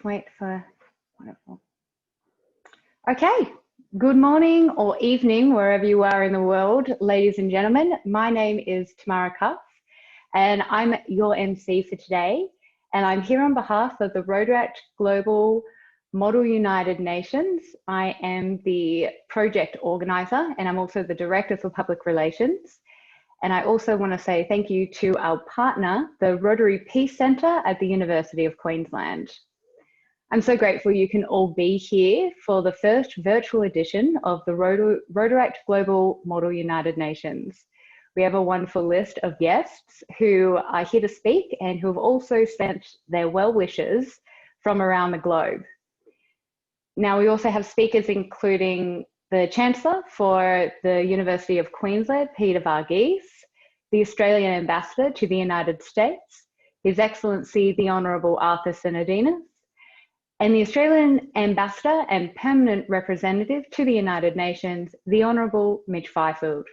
Wait for wonderful. Okay, good morning or evening, wherever you are in the world, ladies and gentlemen. My name is Tamara Cuff, and I'm your MC for today. And I'm here on behalf of the Rotary Global Model United Nations. I am the project organizer, and I'm also the director for public relations. And I also want to say thank you to our partner, the Rotary Peace Centre at the University of Queensland. I'm so grateful you can all be here for the first virtual edition of the Rotary Global Model United Nations. We have a wonderful list of guests who are here to speak and who have also sent their well wishes from around the globe. Now, we also have speakers including the Chancellor for the University of Queensland, Peter Varghese, the Australian Ambassador to the United States, His Excellency the Honourable Arthur Sinodinos, and the Australian Ambassador and Permanent Representative to the United Nations, the Honourable Mitch Fifield.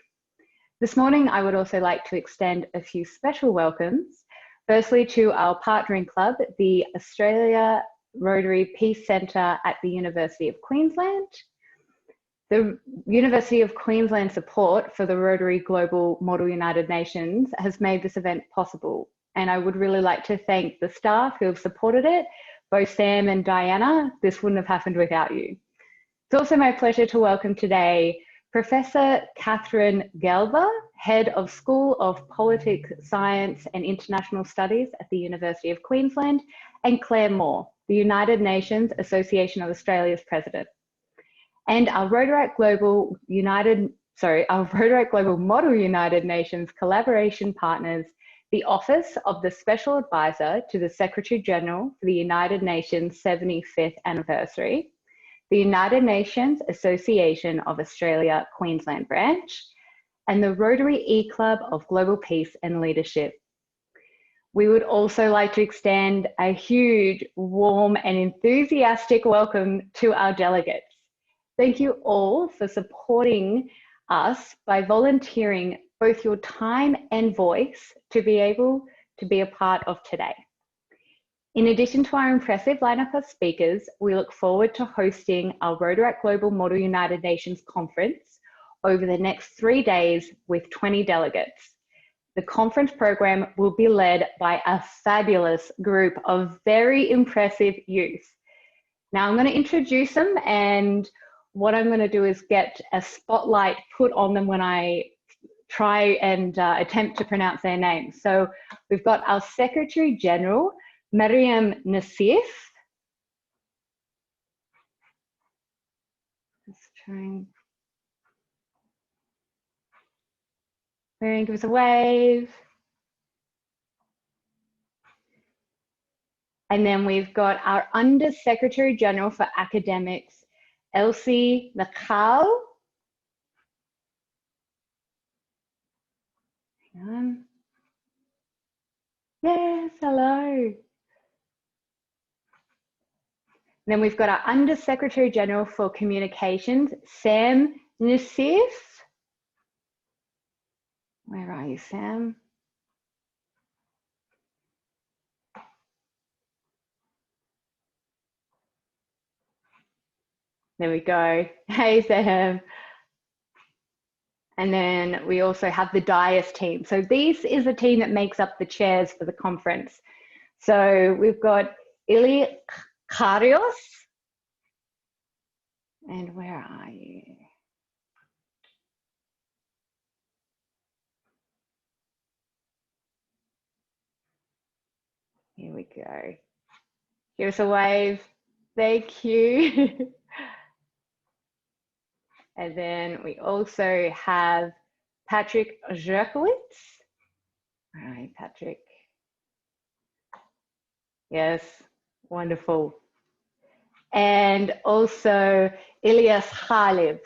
This morning, I would also like to extend a few special welcomes. Firstly, to our partnering club, the Australia Rotary Peace Centre at the University of Queensland. The University of Queensland support for the Rotary Global Model United Nations has made this event possible. And I would really like to thank the staff who have supported it, both Sam and Diana. This wouldn't have happened without you. It's also my pleasure to welcome today Professor Catherine Gelber, Head of School of Politics, Science and International Studies at the University of Queensland, and Claire Moore, the United Nations Association of Australia's President. And our Rotary Global Model United Nations collaboration partners, the Office of the Special Advisor to the Secretary General for the United Nations 75th anniversary, the United Nations Association of Australia Queensland branch, and the Rotary E-Club of Global Peace and Leadership. We would also like to extend a huge, warm and enthusiastic welcome to our delegates. Thank you all for supporting us by volunteering both your time and voice to be able to be a part of today. In addition to our impressive lineup of speakers, we look forward to hosting our Rotary Global Model United Nations conference over the next 3 days with 20 delegates. The conference program will be led by a fabulous group of very impressive youth. Now I'm going to introduce them, and what I'm going to do is get a spotlight put on them when I try and attempt to pronounce their names. So we've got our Secretary General, Mariam Nassif. Just trying. Mariam, give us a wave. And then we've got our Under Secretary General for Academics, Elsie Nakal. Yes, hello. Then we've got our Under Secretary General for Communications, Sam Nassif. Where are you, Sam? There we go. Hey, Sam. And then we also have the Dias team. So this is the team that makes up the chairs for the conference. So we've got Ili Karios. And where are you? Here we go. Give us a wave. Thank you. And then we also have Patrick Jerkowitz. All right, Patrick. Yes, wonderful. And also Ilyas Khalib.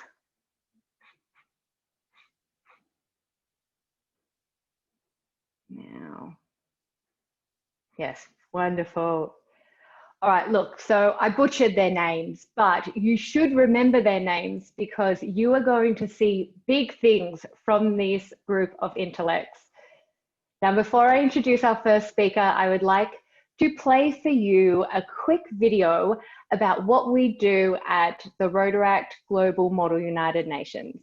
Now, yes, wonderful. All right, look, so I butchered their names, but you should remember their names because you are going to see big things from this group of intellects. Now, before I introduce our first speaker, I would like to play for you a quick video about what we do at the Rotary Global Model United Nations.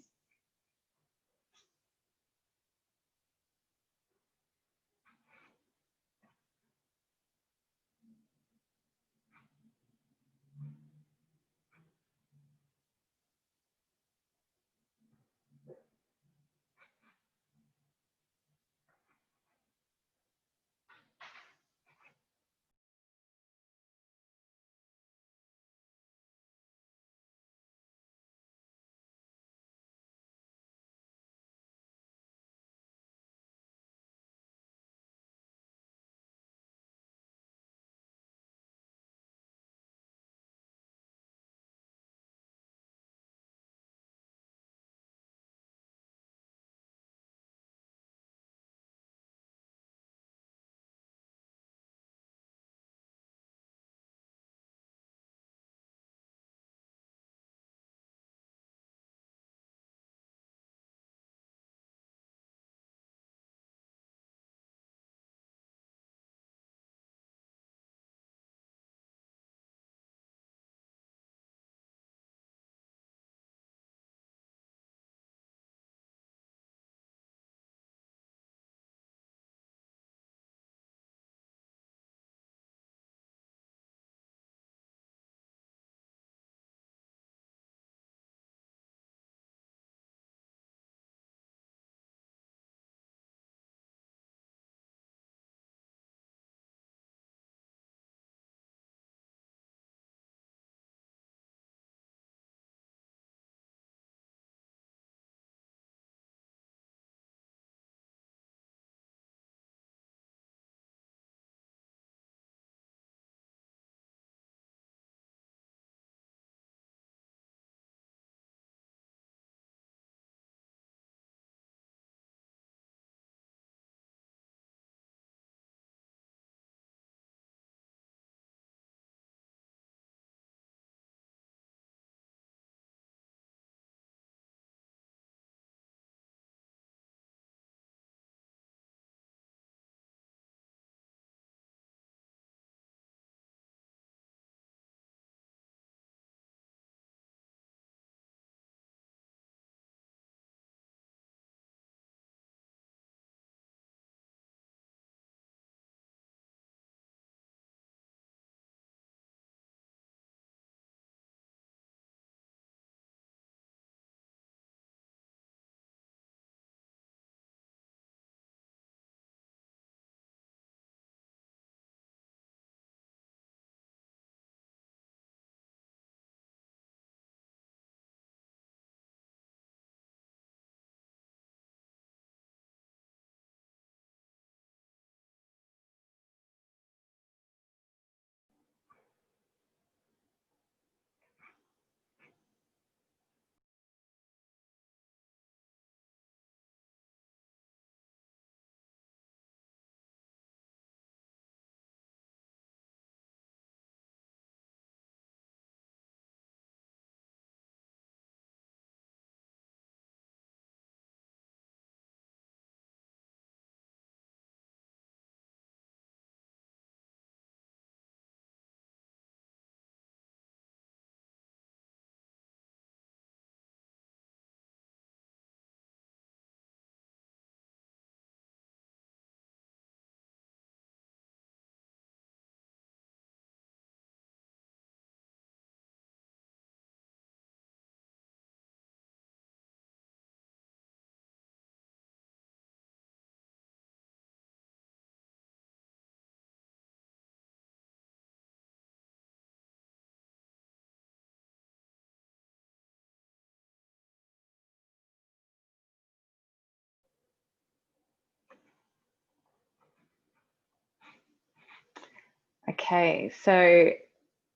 Okay, so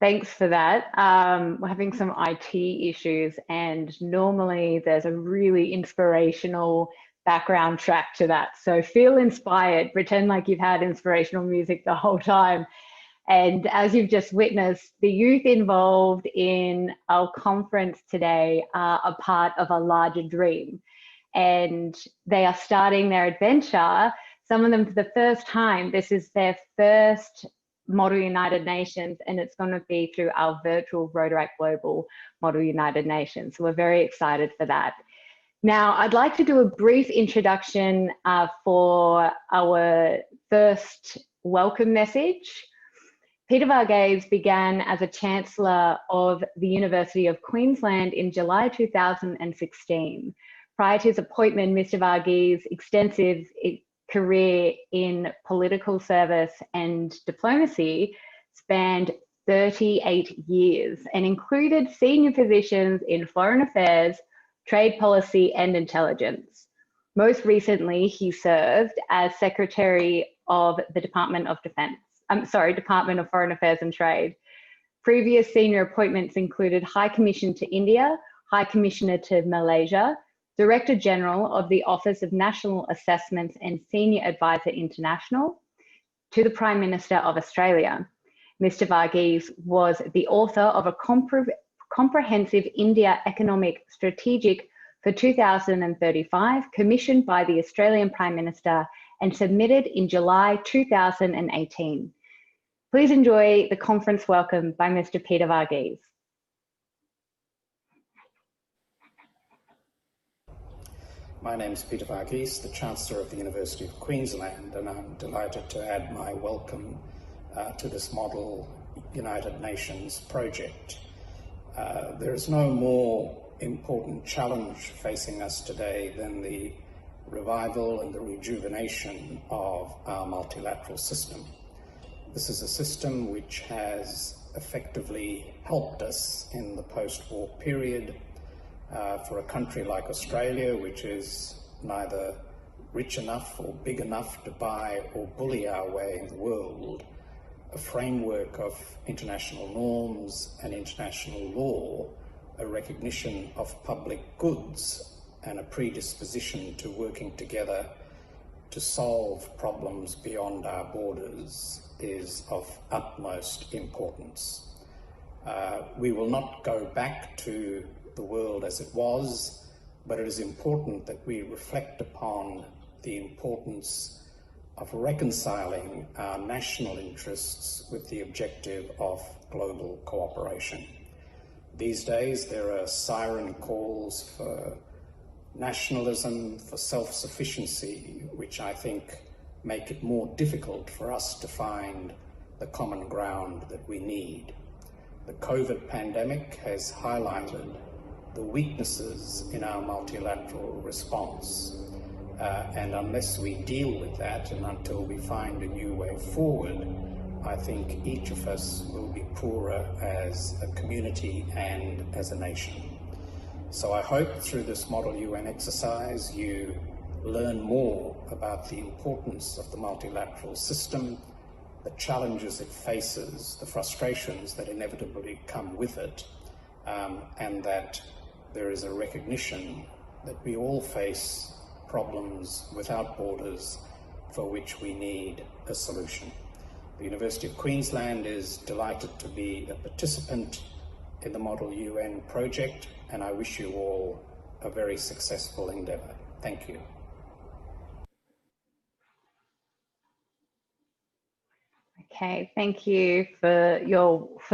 thanks for that. We're having some IT issues, and normally there's a really inspirational background track to that. So feel inspired, pretend like you've had inspirational music the whole time. And as you've just witnessed, the youth involved in our conference today are a part of a larger dream. And they are starting their adventure, some of them for the first time. This is their first Model United Nations, and it's going to be through our virtual Rotary Global Model United Nations. So we're very excited for that. Now, I'd like to do a brief introduction for our first welcome message. Peter Varghese began as a Chancellor of the University of Queensland in July 2016. Prior to his appointment, Mr. Varghese's extensive career in political service and diplomacy spanned 38 years and included senior positions in foreign affairs, trade policy, and intelligence. Most recently, he served as Secretary of the Department of Foreign Affairs and Trade. Previous senior appointments included High Commission to India, High Commissioner to Malaysia, Director General of the Office of National Assessments and Senior Advisor International to the Prime Minister of Australia. Mr. Varghese was the author of a comprehensive India economic strategic for 2035, commissioned by the Australian Prime Minister and submitted in July 2018. Please enjoy the conference welcome by Mr. Peter Varghese. My name is Peter Varghese, the Chancellor of the University of Queensland, and I'm delighted to add my welcome to this Model United Nations project. There is no more important challenge facing us today than the revival and the rejuvenation of our multilateral system. This is a system which has effectively helped us in the post-war period. For a country like Australia, which is neither rich enough or big enough to buy or bully our way in the world, a framework of international norms and international law, a recognition of public goods, and a predisposition to working together to solve problems beyond our borders is of utmost importance. We will not go back to the world as it was, but it is important that we reflect upon the importance of reconciling our national interests with the objective of global cooperation. These days there are siren calls for nationalism, for self-sufficiency, which I think make it more difficult for us to find the common ground that we need. The COVID pandemic has highlighted the weaknesses in our multilateral response. And unless we deal with that and until we find a new way forward, I think each of us will be poorer as a community and as a nation. So I hope through this Model UN exercise you learn more about the importance of the multilateral system, the challenges it faces, the frustrations that inevitably come with it, and that there is a recognition that we all face problems without borders for which we need a solution. The University of Queensland is delighted to be a participant in the Model UN project, and I wish you all a very successful endeavour. Thank you. Okay, thank you for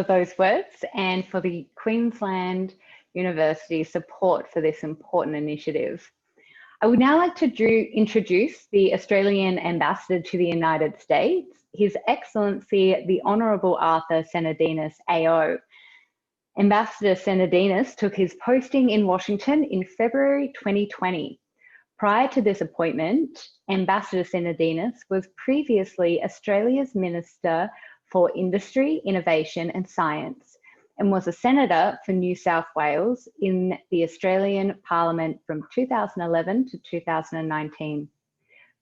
those words and for the Queensland University support for this important initiative. I would now like to introduce the Australian Ambassador to the United States, His Excellency the Honourable Arthur Senadinos AO. Ambassador Senadinos took his posting in Washington in February 2020. Prior to this appointment, Ambassador Senadinos was previously Australia's Minister for Industry, Innovation and Science, and was a Senator for New South Wales in the Australian Parliament from 2011 to 2019.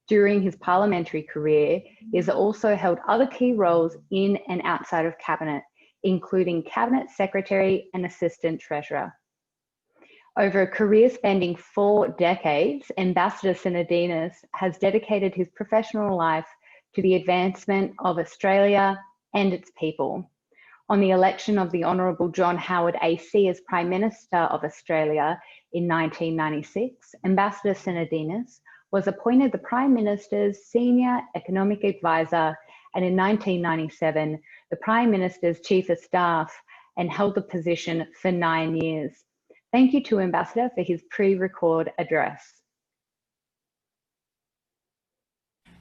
During his parliamentary career, he has also held other key roles in and outside of Cabinet, including Cabinet Secretary and Assistant Treasurer. Over a career spanning 4 decades, Ambassador Senadinos has dedicated his professional life to the advancement of Australia and its people. On the election of the Honourable John Howard AC as Prime Minister of Australia in 1996, Ambassador Senadinos was appointed the Prime Minister's Senior Economic Advisor and in 1997, the Prime Minister's Chief of Staff, and held the position for 9 years. Thank you to Ambassador for his pre-record address.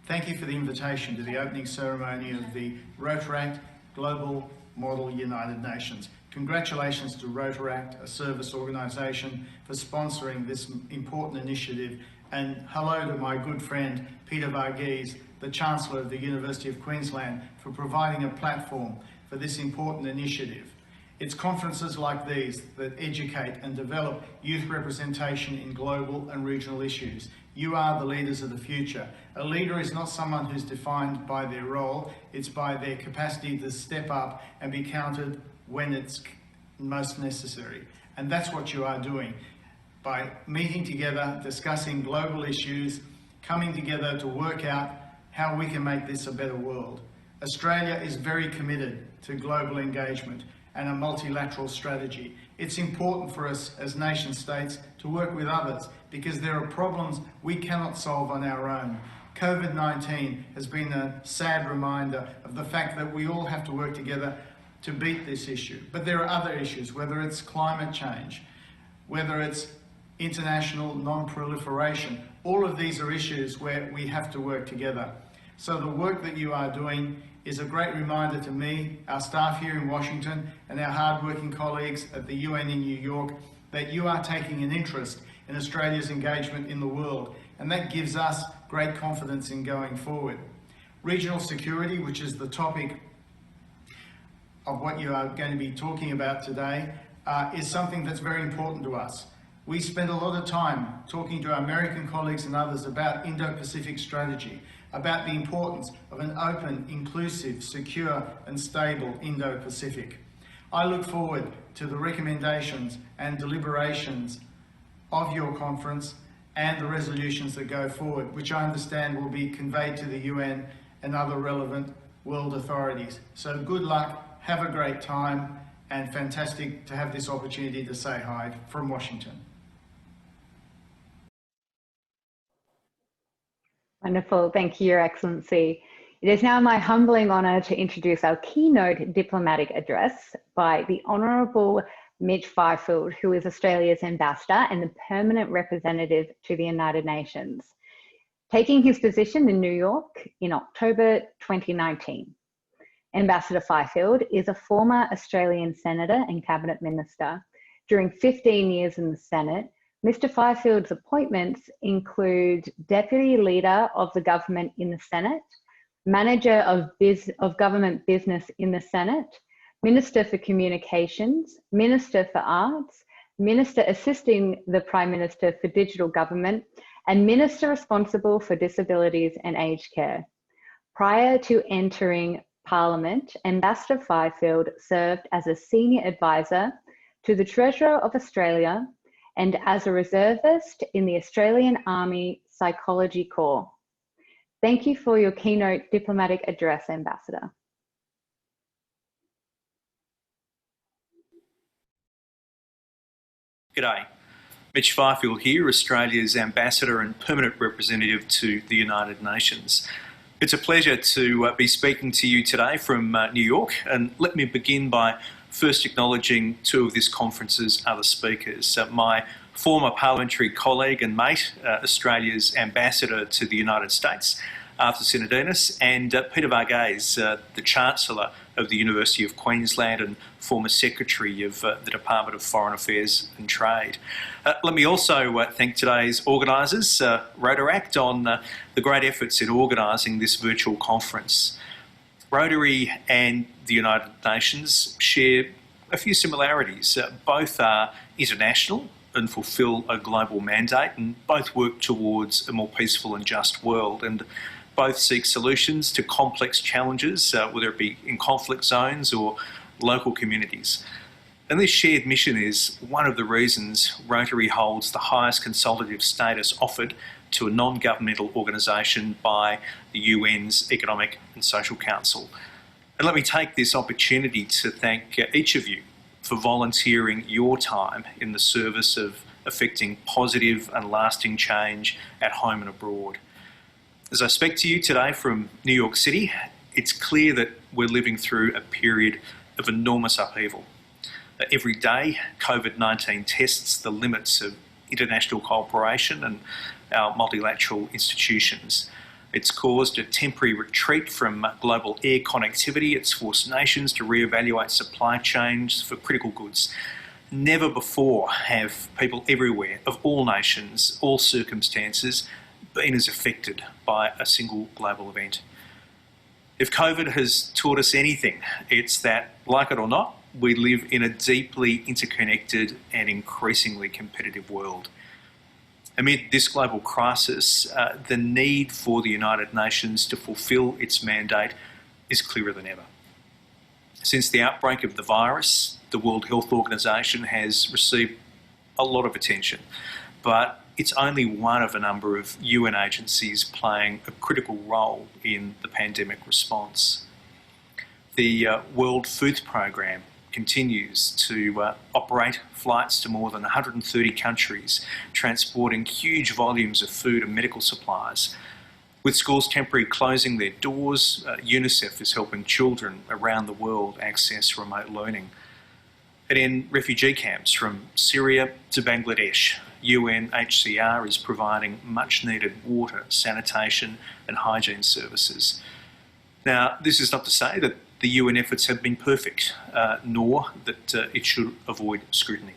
Thank you for the invitation to the opening ceremony of the Rotary Global Model United Nations. Congratulations to Rotaract, a service organisation, for sponsoring this important initiative, and hello to my good friend Peter Varghese, the Chancellor of the University of Queensland, for providing a platform for this important initiative. It's conferences like these that educate and develop youth representation in global and regional issues. You are the leaders of the future. A leader is not someone who's defined by their role, it's by their capacity to step up and be counted when it's most necessary. And that's what you are doing. By meeting together, discussing global issues, coming together to work out how we can make this a better world. Australia is very committed to global engagement and a multilateral strategy. It's important for us as nation states to work with others because there are problems we cannot solve on our own. COVID-19 has been a sad reminder of the fact that we all have to work together to beat this issue. But there are other issues, whether it's climate change, whether it's international non-proliferation. All of these are issues where we have to work together. So the work that you are doing is a great reminder to me, our staff here in Washington, and our hard-working colleagues at the UN in New York, that you are taking an interest in Australia's engagement in the world, and that gives us great confidence in going forward. Regional security, which is the topic of what you are going to be talking about today, is something that's very important to us. We spend a lot of time talking to our American colleagues and others about Indo-Pacific strategy, about the importance of an open, inclusive, secure and stable Indo-Pacific. I look forward to the recommendations and deliberations of your conference and the resolutions that go forward, which I understand will be conveyed to the UN and other relevant world authorities. So good luck. Have a great time, and fantastic to have this opportunity to say hi from Washington. Wonderful. Thank you, Your Excellency. It is now my humbling honour to introduce our keynote diplomatic address by the Honourable Mitch Fifield, who is Australia's ambassador and the permanent representative to the United Nations, taking his position in New York in October 2019. Ambassador Fifield is a former Australian Senator and Cabinet Minister. During 15 years in the Senate, Mr. Fifield's appointments include Deputy Leader of the Government in the Senate, Manager of Government Business in the Senate, Minister for Communications, Minister for Arts, Minister assisting the Prime Minister for Digital Government, and Minister responsible for Disabilities and Aged Care. Prior to entering Parliament, Ambassador Fifield served as a senior advisor to the Treasurer of Australia and as a reservist in the Australian Army Psychology Corps. Thank you for your keynote diplomatic address, Ambassador. G'day. Mitch Fifield here, Australia's Ambassador and Permanent Representative to the United Nations. It's a pleasure to be speaking to you today from New York, and let me begin by first acknowledging two of this conference's other speakers. My former parliamentary colleague and mate, Australia's Ambassador to the United States, Arthur Sinodinos, and Peter Varghese, the Chancellor of the University of Queensland and former Secretary of the Department of Foreign Affairs and Trade. Let me also thank today's organisers, Rotaract, on the great efforts in organising this virtual conference. Rotary and the United Nations share a few similarities. Both are international and fulfil a global mandate, and both work towards a more peaceful and just world, and both seek solutions to complex challenges, whether it be in conflict zones or local communities. And this shared mission is one of the reasons Rotary holds the highest consultative status offered to a non-governmental organisation by the UN's Economic and Social Council. And let me take this opportunity to thank each of you for volunteering your time in the service of effecting positive and lasting change at home and abroad. As I speak to you today from New York City, it's clear that we're living through a period of enormous upheaval. Every day, COVID-19 tests the limits of international cooperation and our multilateral institutions. It's caused a temporary retreat from global air connectivity. It's forced nations to reevaluate supply chains for critical goods. Never before have people everywhere, of all nations, all circumstances, been as affected by a single global event. If COVID has taught us anything, it's that, like it or not, we live in a deeply interconnected and increasingly competitive world. Amid this global crisis, the need for the United Nations to fulfil its mandate is clearer than ever. Since the outbreak of the virus, the World Health Organization has received a lot of attention, but it's only one of a number of UN agencies playing a critical role in the pandemic response. The World Food Programme continues to operate flights to more than 130 countries, transporting huge volumes of food and medical supplies. With schools temporarily closing their doors, UNICEF is helping children around the world access remote learning. And in refugee camps from Syria to Bangladesh, UNHCR is providing much needed water, sanitation and hygiene services. Now, this is not to say that the UN efforts have been perfect, nor that it should avoid scrutiny.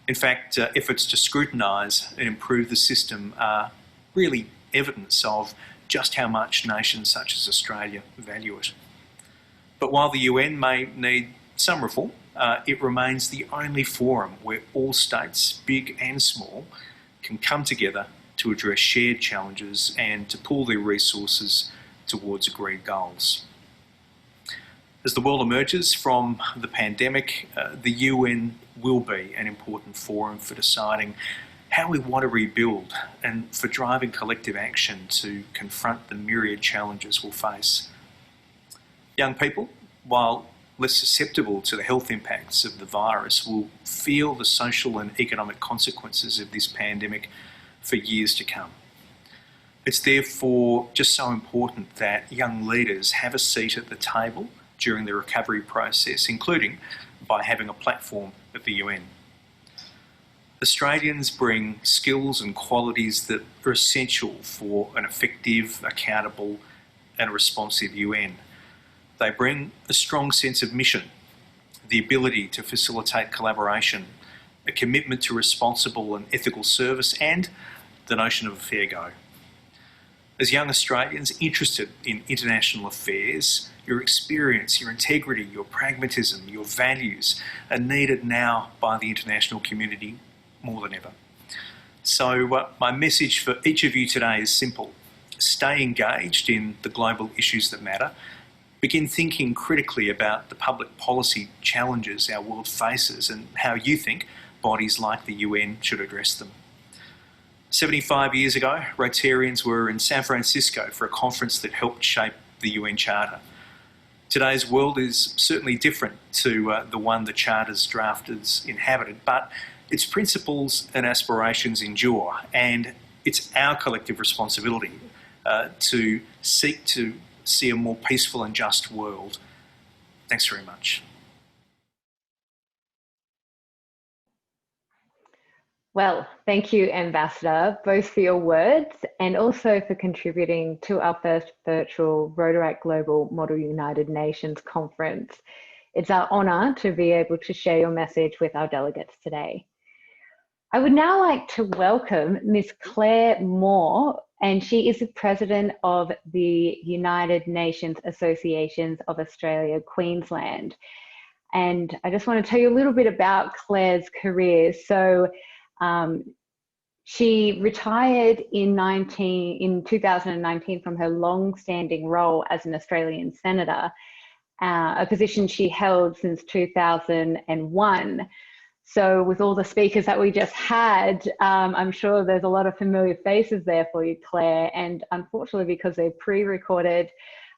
In fact, efforts to scrutinise and improve the system are really evidence of just how much nations such as Australia value it. But while the UN may need some reform, it remains the only forum where all states, big and small, can come together to address shared challenges and to pool their resources towards agreed goals. As the world emerges from the pandemic, the UN will be an important forum for deciding how we want to rebuild and for driving collective action to confront the myriad challenges we'll face. Young people, while less susceptible to the health impacts of the virus, will feel the social and economic consequences of this pandemic for years to come. It's therefore just so important that young leaders have a seat at the table during the recovery process, including by having a platform at the UN. Australians bring skills and qualities that are essential for an effective, accountable and responsive UN. They bring a strong sense of mission, the ability to facilitate collaboration, a commitment to responsible and ethical service, and the notion of a fair go. As young Australians interested in international affairs, your experience, your integrity, your pragmatism, your values are needed now by the international community more than ever. So my message for each of you today is simple. Stay engaged in the global issues that matter. Begin thinking critically about the public policy challenges our world faces and how you think bodies like the UN should address them. 75 years ago, Rotarians were in San Francisco for a conference that helped shape the UN Charter. Today's world is certainly different to the one the Charter's drafters inhabited, but its principles and aspirations endure, and it's our collective responsibility to seek to see a more peaceful and just world. Thanks very much. Well, thank you, Ambassador, both for your words and also for contributing to our first virtual Rotary Global Model United Nations conference. It's our honour to be able to share your message with our delegates today. I would now like to welcome Ms. Claire Moore, and she is the President of the United Nations Associations of Australia, Queensland. And I just want to tell you a little bit about Claire's career. So she retired in 2019 from her long-standing role as an Australian Senator, a position she held since 2001. So with all the speakers that we just had, I'm sure there's a lot of familiar faces there for you, Claire, and unfortunately because they're pre-recorded,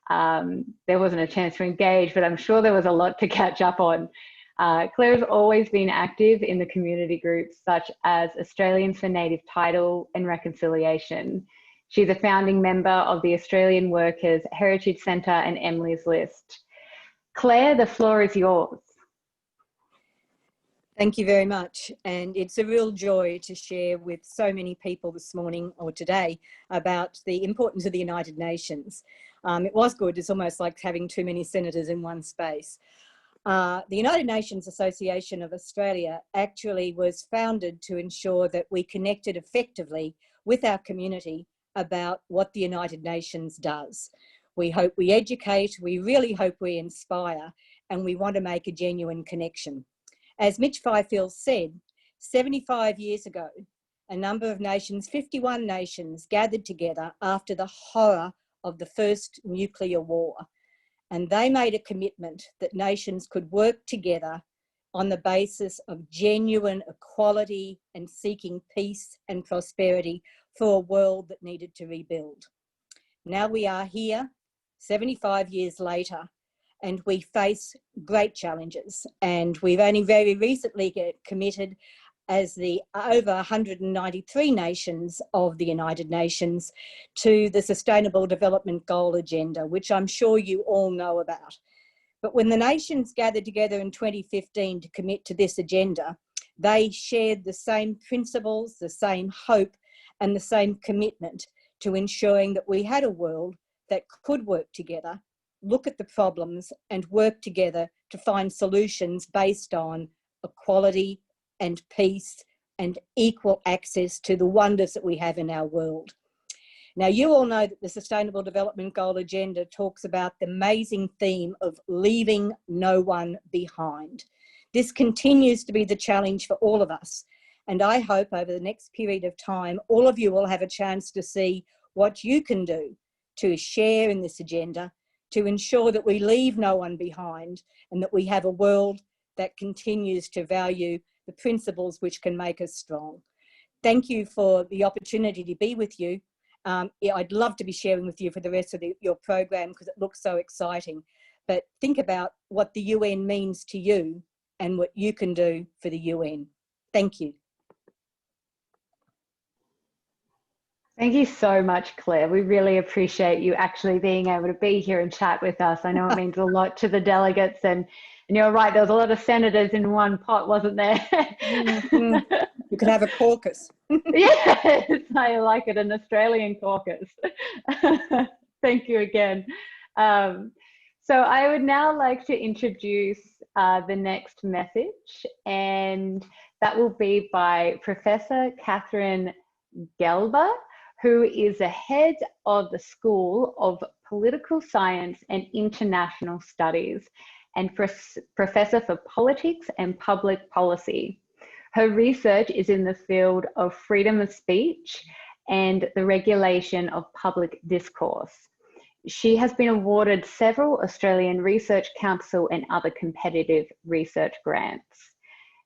there wasn't a chance to engage, but I'm sure there was a lot to catch up on. Claire has always been active in the community groups such as Australians for Native Title and Reconciliation. She's a founding member of the Australian Workers Heritage Centre and Emily's List. Claire, the floor is yours. Thank you very much. And it's a real joy to share with so many people this morning or today about the importance of the United Nations. It was good. It's almost like having too many senators in one space. The United Nations Association of Australia actually was founded to ensure that we connected effectively with our community about what the United Nations does. We hope we educate, we really hope we inspire, and we want to make a genuine connection. As Mitch Fifield said, 75 years ago, a number of nations, 51 nations, gathered together after the horror of the first nuclear war. And they made a commitment that nations could work together on the basis of genuine equality and seeking peace and prosperity for a world that needed to rebuild. Now we are here, 75 years later, and we face great challenges. And we've only very recently committed as the over 193 nations of the United Nations to the Sustainable Development Goal Agenda, which I'm sure you all know about. But when the nations gathered together in 2015 to commit to this agenda, they shared the same principles, the same hope, and the same commitment to ensuring that we had a world that could work together, look at the problems and work together to find solutions based on equality and peace and equal access to the wonders that we have in our world. Now, you all know that the Sustainable Development Goal Agenda talks about the amazing theme of leaving no one behind. This continues to be the challenge for all of us. And I hope over the next period of time, all of you will have a chance to see what you can do to share in this agenda, to ensure that we leave no one behind and that we have a world that continues to value the principles which can make us strong. Thank you for the opportunity to be with you. I'd love to be sharing with you for the rest of your program because it looks so exciting. But think about what the UN means to you and what you can do for the UN. Thank you. Thank you so much, Claire. We really appreciate you actually being able to be here and chat with us. I know it means a lot to the delegates, and you're right, there was a lot of senators in one pot, wasn't there? Mm-hmm. You could have a caucus. Yes, I like it, an Australian caucus. Thank you again. So I would now like to introduce the next message, and that will be by Professor Catherine Gelber, who is the head of the School of Political Science and International Studies and Professor for Politics and Public Policy. Her research is in the field of freedom of speech and the regulation of public discourse. She has been awarded several Australian Research Council and other competitive research grants.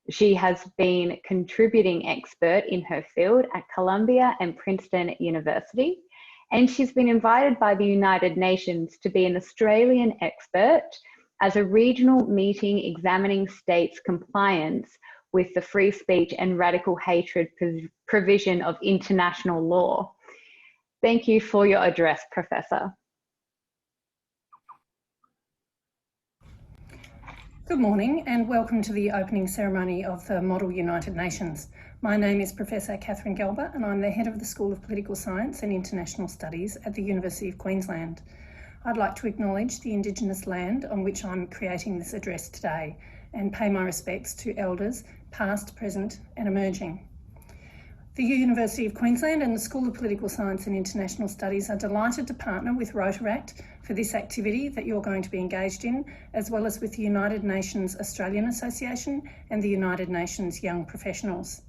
She has been contributing expert in her field at Columbia and Princeton University, and she's been invited by the United Nations to be an Australian expert as a regional meeting examining states' compliance with the free speech and radical hatred provision of international law. Thank you for your address, Professor. Good morning and welcome to the opening ceremony of the Model United Nations. My name is Professor Catherine Gelber and I'm the head of the School of Political Science and International Studies at the University of Queensland. I'd like to acknowledge the Indigenous land on which I'm creating this address today and pay my respects to elders past, present and emerging. The University of Queensland and the School of Political Science and International Studies are delighted to partner with Rotary for this activity that you're going to be engaged in, as well as with the United Nations Australian Association and the United Nations Young Professionals.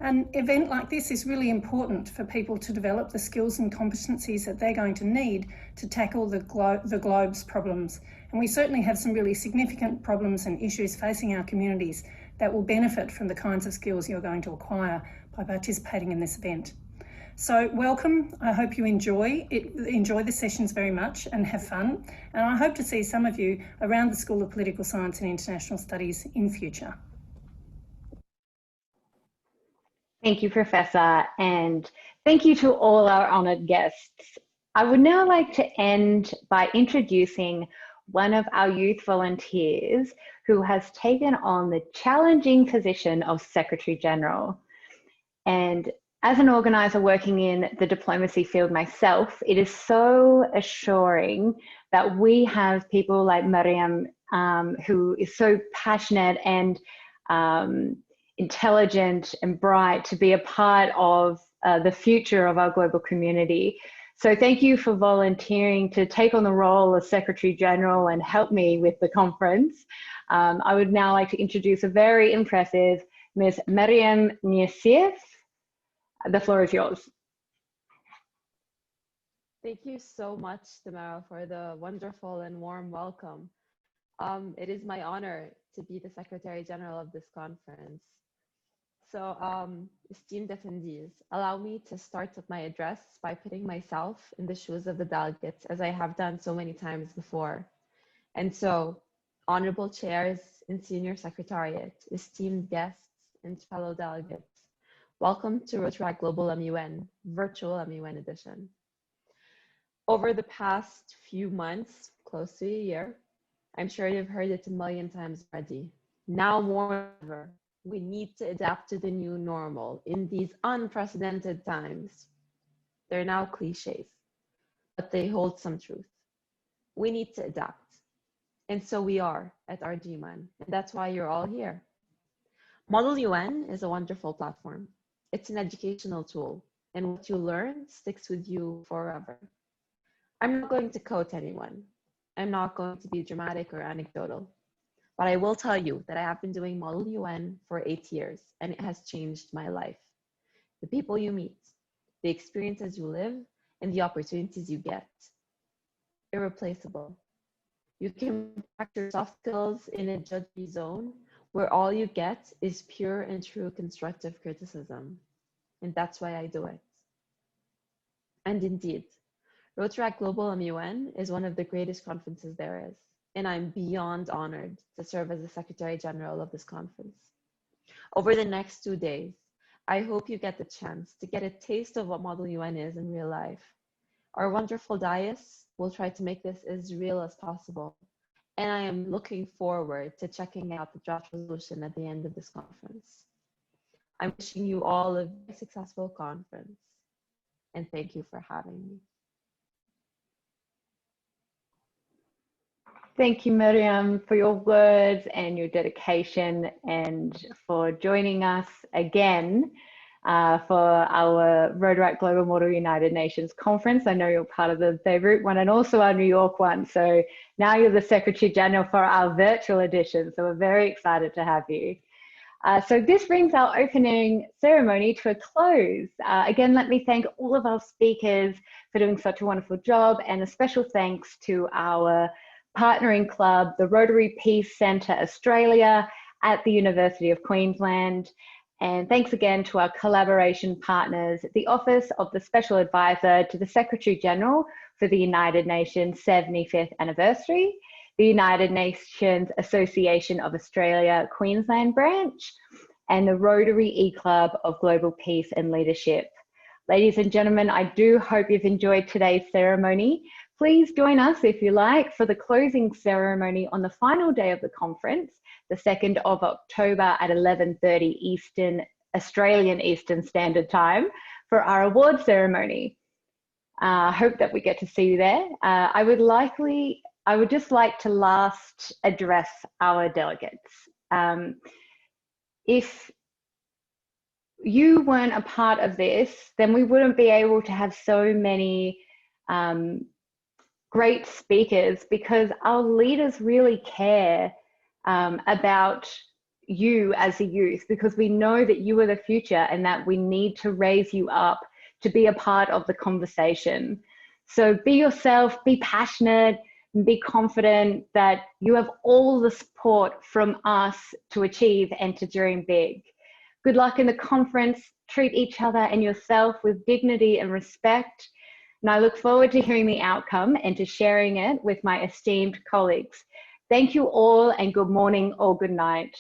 An event like this is really important for people to develop the skills and competencies that they're going to need to tackle the globe's problems. And we certainly have some really significant problems and issues facing our communities that will benefit from the kinds of skills you're going to acquire by participating in this event. So welcome. I hope you enjoy the sessions very much and have fun. And I hope to see some of you around the School of Political Science and International Studies in future. Thank you, Professor, and Thank you to all our honoured guests. I would now like to end by introducing one of our youth volunteers who has taken on the challenging position of Secretary General. And as an organiser working in the diplomacy field myself, it is so assuring that we have people like Mariam, who is so passionate and intelligent and bright to be a part of the future of our global community. So thank you for volunteering to take on the role of Secretary General and help me with the conference. I would now like to introduce a very impressive Ms. Mariam Niassif. The floor is yours. Thank you so much, Tamara, for the wonderful and warm welcome. It is my honor to be the Secretary General of this conference. So, esteemed attendees, allow me to start with my address by putting myself in the shoes of the delegates, as I have done so many times before. And so, honorable chairs and senior secretariat, esteemed guests and fellow delegates, welcome to Rotary Global MUN, Virtual MUN Edition. Over the past few months, close to a year, I'm sure you've heard it a million times already. Now more than ever, we need to adapt to the new normal in these unprecedented times. They're now cliches, but they hold some truth. We need to adapt. And so we are at RGMUN, and that's why you're all here. Model UN is a wonderful platform. It's an educational tool, and what you learn sticks with you forever. I'm not going to quote anyone. I'm not going to be dramatic or anecdotal. But I will tell you that I have been doing Model UN for 8 years, and it has changed my life. The people you meet, the experiences you live, and the opportunities you get. Irreplaceable. You can practice soft skills in a judge-free zone where all you get is pure and true constructive criticism. And that's why I do it. And indeed, Rotary Global MUN is one of the greatest conferences there is. And I'm beyond honored to serve as the Secretary General of this conference. Over the next 2 days, I hope you get the chance to get a taste of what Model UN is in real life. Our wonderful dais will try to make this as real as possible. And I am looking forward to checking out the draft resolution at the end of this conference. I'm wishing you all a very successful conference. And thank you for having me. Thank you, Miriam, for your words and your dedication and for joining us again for our Rotary Global Model United Nations Conference. I know you're part of the Beirut one and also our New York one. So now you're the Secretary General for our virtual edition. So we're very excited to have you. So this brings our opening ceremony to a close. Again, let me thank all of our speakers for doing such a wonderful job, and a special thanks to our partnering club, the Rotary Peace Centre Australia at the University of Queensland. And thanks again to our collaboration partners, the Office of the Special Advisor to the Secretary General for the United Nations 75th anniversary, the United Nations Association of Australia Queensland branch, and the Rotary E-Club of Global Peace and Leadership. Ladies and gentlemen, I do hope you've enjoyed today's ceremony. Please join us, if you like, for the closing ceremony on the final day of the conference, the 2nd of October at 11:30 Australian Eastern Standard Time for our award ceremony. I hope that we get to see you there. I would just like to last address our delegates. If you weren't a part of this, then we wouldn't be able to have so many great speakers, because our leaders really care about you as a youth, because we know that you are the future and that we need to raise you up to be a part of the conversation. So be yourself, be passionate, and be confident that you have all the support from us to achieve and to dream big. Good luck in the conference. Treat each other and yourself with dignity and respect. And I look forward to hearing the outcome and to sharing it with my esteemed colleagues. Thank you all, and good morning or good night.